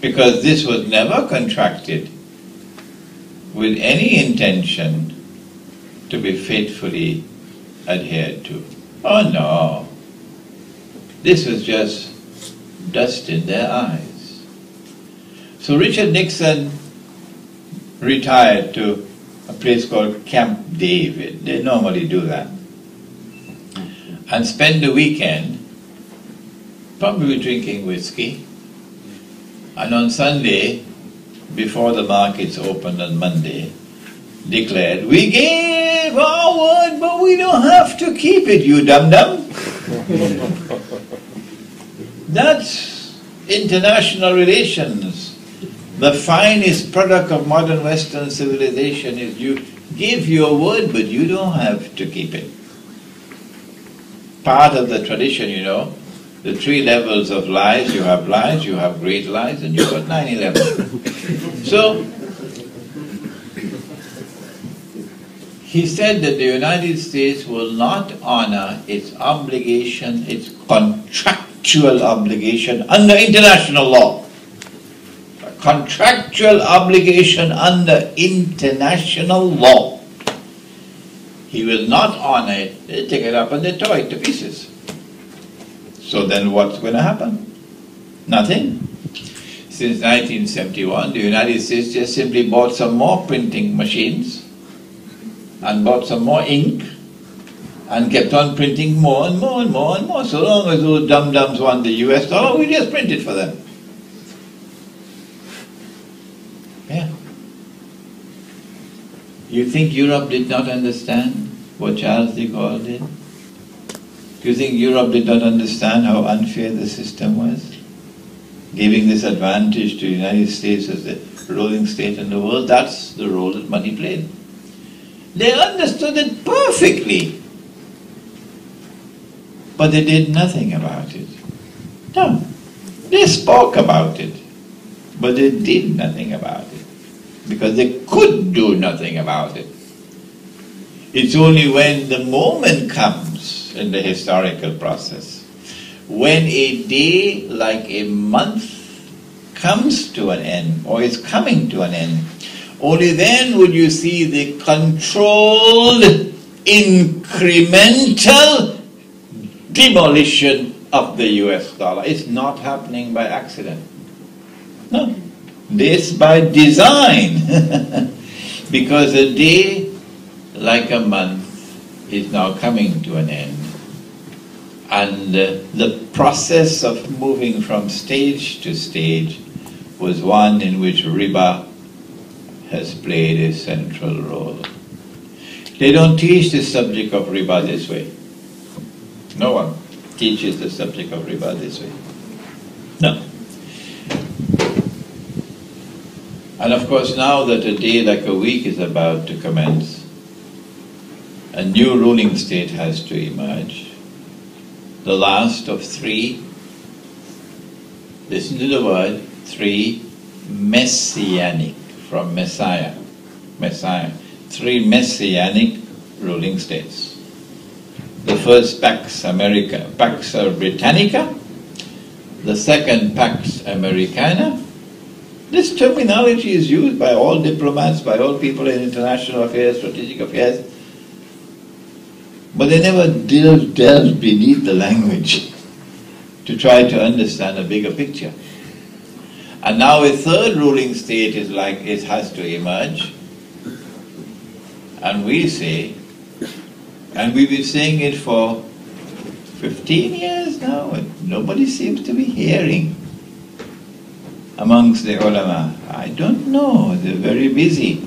Because this was never contracted with any intention to be faithfully adhered to. Oh no, this was just dust in their eyes. So Richard Nixon retired to a place called Camp David. They normally do that. And spend the weekend probably drinking whiskey. And on Sunday, before the markets opened on Monday, declared, "We gave our word, but we don't have to keep it, you dum-dum." That's international relations. The finest product of modern Western civilization is you give your word, but you don't have to keep it. Part of the tradition, you know, the 3 levels of lies, you have great lies, and you've got 9/11. So, he said that the United States will not honor its obligation, its contractual obligation under international law. A contractual obligation under international law. He will not honor it. They take it up and they tore it to pieces. So then what's going to happen? Nothing. Since 1971, the United States just simply bought some more printing machines and bought some more ink and kept on printing more and more and more and more. So long as those dum-dums want the US dollar, we just print it for them. Yeah. You think Europe did not understand what Charles de Gaulle did? Do you think Europe did not understand how unfair the system was? Giving this advantage to the United States as the ruling state in the world, that's the role that money played. They understood it perfectly, but they did nothing about it. No, they spoke about it, but they did nothing about it, because they could do nothing about it. It's only when the moment comes in the historical process, when a day like a month comes to an end, or is coming to an end, only then would you see the controlled, incremental demolition of the US dollar. It's not happening by accident. No, this by design. Because a day like a month is now coming to an end. And the process of moving from stage to stage was one in which riba has played a central role. They don't teach the subject of riba this way. No one teaches the subject of riba this way. No. And of course, now that a day like a week is about to commence, a new ruling state has to emerge. The last of 3, listen to the word, 3 messianic, from Messiah, 3 messianic ruling states. The first Pax Britannica, the second Pax Americana. This terminology is used by all diplomats, by all people in international affairs, strategic affairs, but they never delve beneath the language to try to understand a bigger picture. And now a third ruling state has to emerge, and we say, and we've been saying it for 15 years now, and nobody seems to be hearing amongst the ulama. I don't know, they're very busy.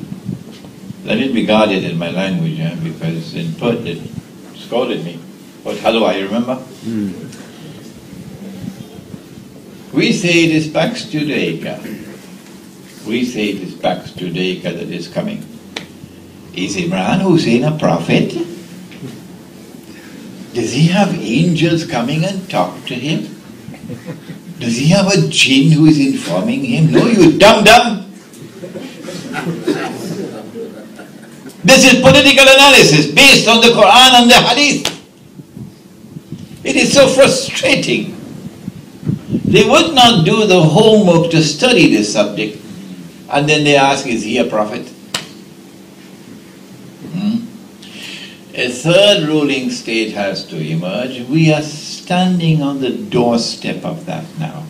Let it be guarded in my language, because in Perth they scolded me. But hello, you remember? We say it is Pax Judaica. We say it is Pax Judaica that is coming. Is Imran Hosein a prophet? Does he have angels coming and talk to him? Does he have a jinn who is informing him? No, you dum-dum! This is political analysis based on the Qur'an and the Hadith. It is so frustrating They would not do the homework to study this subject, and then they ask, is he a prophet? A third ruling state has to emerge. We are standing on the doorstep of that now.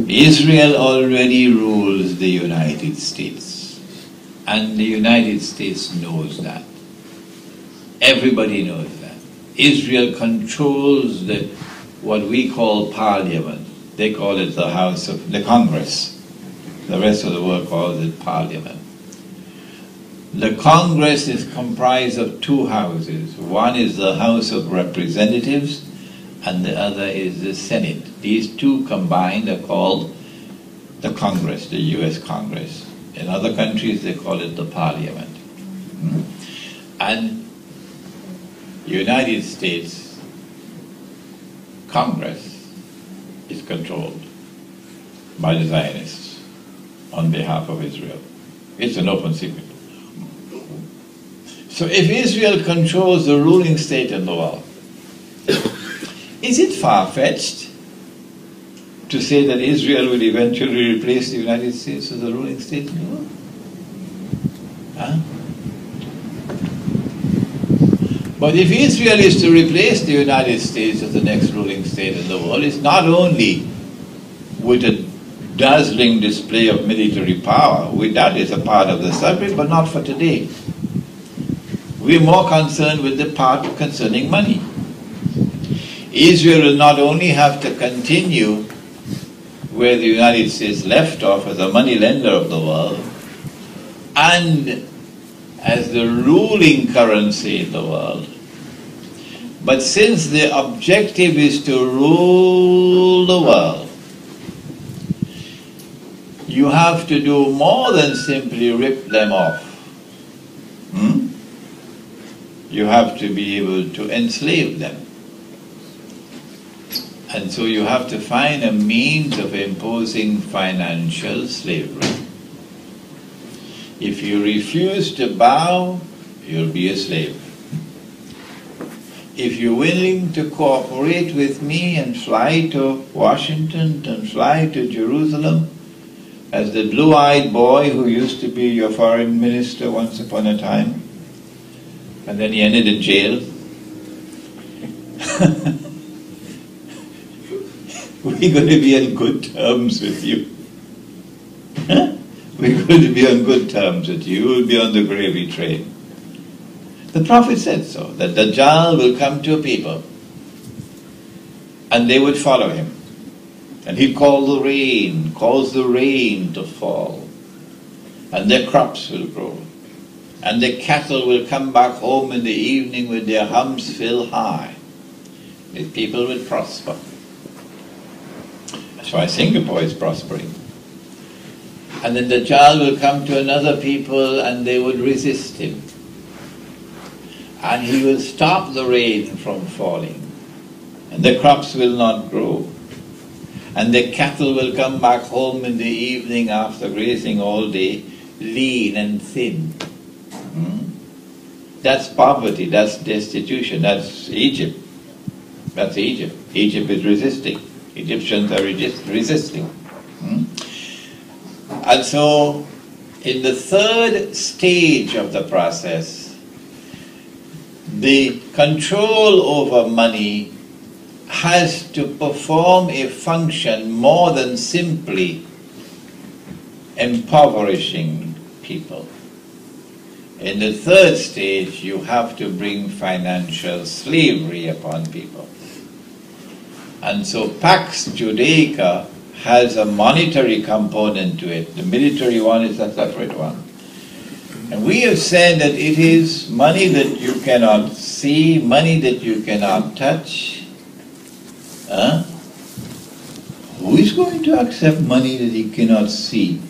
Israel already rules the United States, and the United States knows that. Everybody knows that. Israel controls what we call parliament. They call it the House of the Congress. The rest of the world calls it parliament. The Congress is comprised of two houses. One is the House of Representatives, and the other is the Senate. These two combined are called the Congress, the US Congress. In other countries they call it the Parliament. And United States Congress is controlled by the Zionists on behalf of Israel. It's an open secret. So if Israel controls the ruling state in the world, is it far-fetched to say that Israel will eventually replace the United States as the ruling state in the world? Huh? But if Israel is to replace the United States as the next ruling state in the world, it's not only with a dazzling display of military power, that is a part of the subject, but not for today. We're more concerned with the part concerning money. Israel will not only have to continue where the United States left off as a money lender of the world, and as the ruling currency in the world, but since the objective is to rule the world, you have to do more than simply rip them off. You have to be able to enslave them. And so you have to find a means of imposing financial slavery. If you refuse to bow, you'll be a slave. If you're willing to cooperate with me and fly to Washington and fly to Jerusalem, as the blue-eyed boy who used to be your foreign minister once upon a time, and then he ended in jail, we're going to be on good terms with you. We're going to be on good terms with you. We'll be on the gravy train. The Prophet said so, that Dajjal will come to a people and they would follow him. And he'd cause the rain to fall, and their crops will grow. And the cattle will come back home in the evening with their humps filled high. The people will prosper. That's why Singapore is prospering. And then the Dajjal will come to another people and they would resist him. And he will stop the rain from falling. And the crops will not grow. And the cattle will come back home in the evening after grazing all day, lean and thin. That's poverty, that's destitution, that's Egypt. That's Egypt. Egypt is resisting. Egyptians are resisting. And so, in the third stage of the process, the control over money has to perform a function more than simply impoverishing people. In the third stage, you have to bring financial slavery upon people. And so Pax Judaica has a monetary component to it. The military one is a separate one. And we have said that it is money that you cannot see, money that you cannot touch. Who is going to accept money that he cannot see?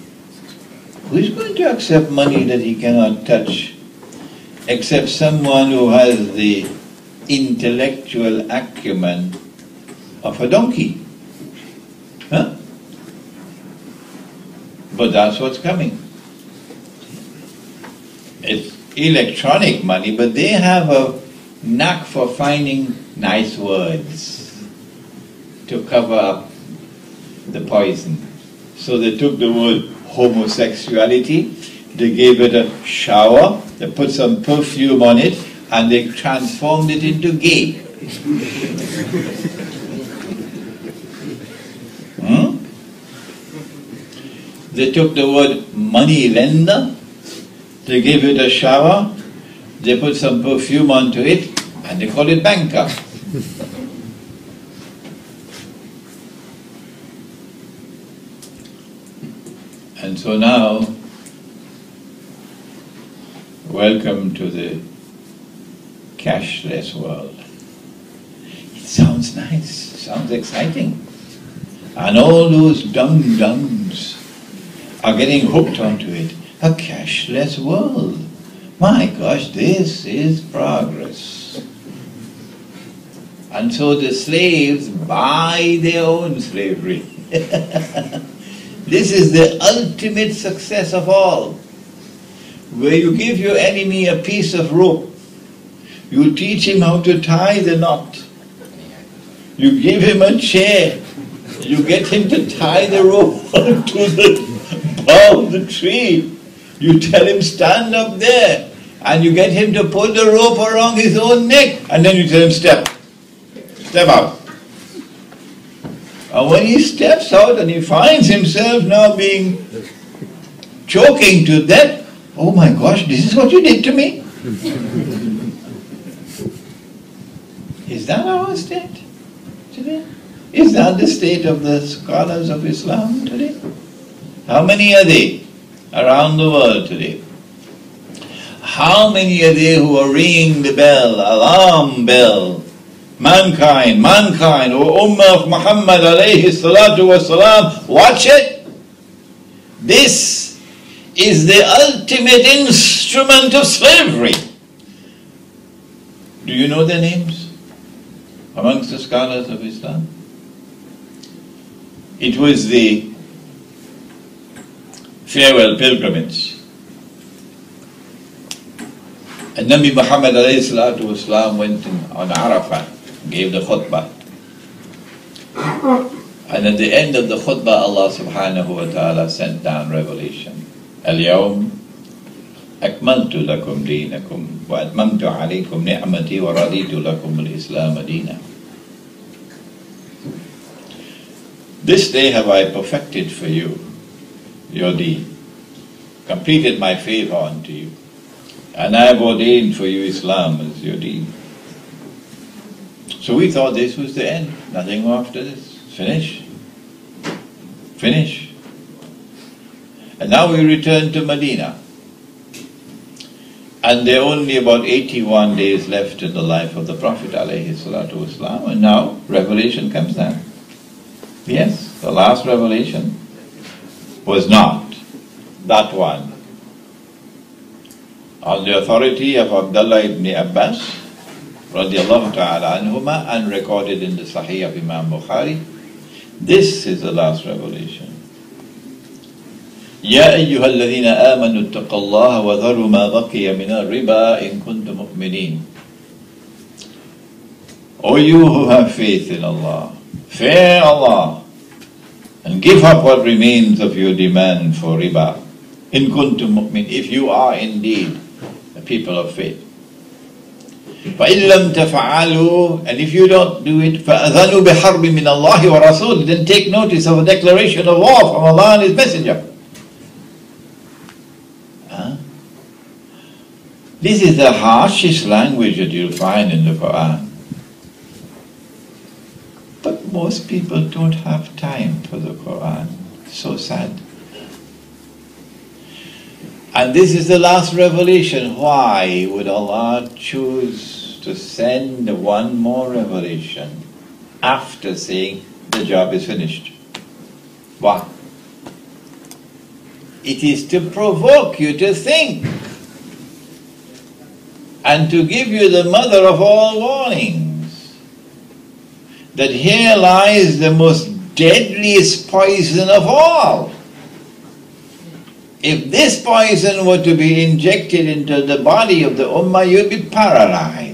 Who is going to accept money that he cannot touch? Except someone who has the intellectual acumen of a donkey. But that's what's coming. It's electronic money, but they have a knack for finding nice words to cover up the poison. So they took the word homosexuality, they gave it a shower, they put some perfume on it, and they transformed it into gay. They took the word money lender, they gave it a shower, they put some perfume onto it, and they call it banker. And so now, welcome to the cashless world. It sounds nice, sounds exciting. And all those dum-dums are getting hooked onto it. A cashless world. My gosh, this is progress. And so the slaves buy their own slavery. This is the ultimate success of all. Where you give your enemy a piece of rope, you teach him how to tie the knot. You give him a chair, you get him to tie the rope to the bough of the tree. You tell him, stand up there, and you get him to put the rope around his own neck, and then you tell him, step out. And when he steps out and he finds himself now being choking to death, oh my gosh, this is what you did to me? Is that our state today? Is that the state of the scholars of Islam today? How many are they around the world today? How many are there who are ringing the bell, alarm bell? Mankind, O Ummah of Muhammad alaihi salatu wa salam, watch it. This is the ultimate instrument of slavery. Do you know their names amongst the scholars of Islam? It was the farewell pilgrimage. And Nabi Muhammad alayhi salatu wasalam went on Arafah, gave the khutbah. And at the end of the khutbah, Allah subhanahu wa ta'ala sent down revelation. اليوم أكملت لكم دينكم وأتممت عليكم نعمتي ورضيت لكم الإسلام دينا. This day have I perfected for you your deen, completed my favor unto you, and I have ordained for you Islam as your deen. So we thought this was the end, nothing more after this, finish. And now we return to Medina, and there are only about 81 days left in the life of the Prophet alaihi salatu wasalam, and now revelation comes down. Yes, the last revelation was not that one. On the authority of Abdullah ibn Abbas, radiallahu ta'ala anhuma, and recorded in the Sahih of Imam Bukhari, this is the last revelation. يا أيها الذين آمنوا اتقوا الله وذروا ما بقي من الربا إن كنتم مؤمنين. O you who have faith in Allah, fear Allah, and give up what remains of your demand for riba. In kuntum mu'min, if you are indeed a people of faith. فَإِن لَمْ تَفْعَلُوا, and if you don't do it, فَأَذَنُوا بِحَرْبٍ مِّنَ اللَّهِ وَرَسُولِهِ, then take notice of a declaration of war from Allah and His Messenger. This is the harshest language that you'll find in the Qur'an. But most people don't have time for the Qur'an. So sad. And this is the last revelation. Why would Allah choose to send one more revelation after saying the job is finished? Why? It is to provoke you to think, and to give you the mother of all warnings, that here lies the most deadliest poison of all. If this poison were to be injected into the body of the Ummah, you'd be paralyzed.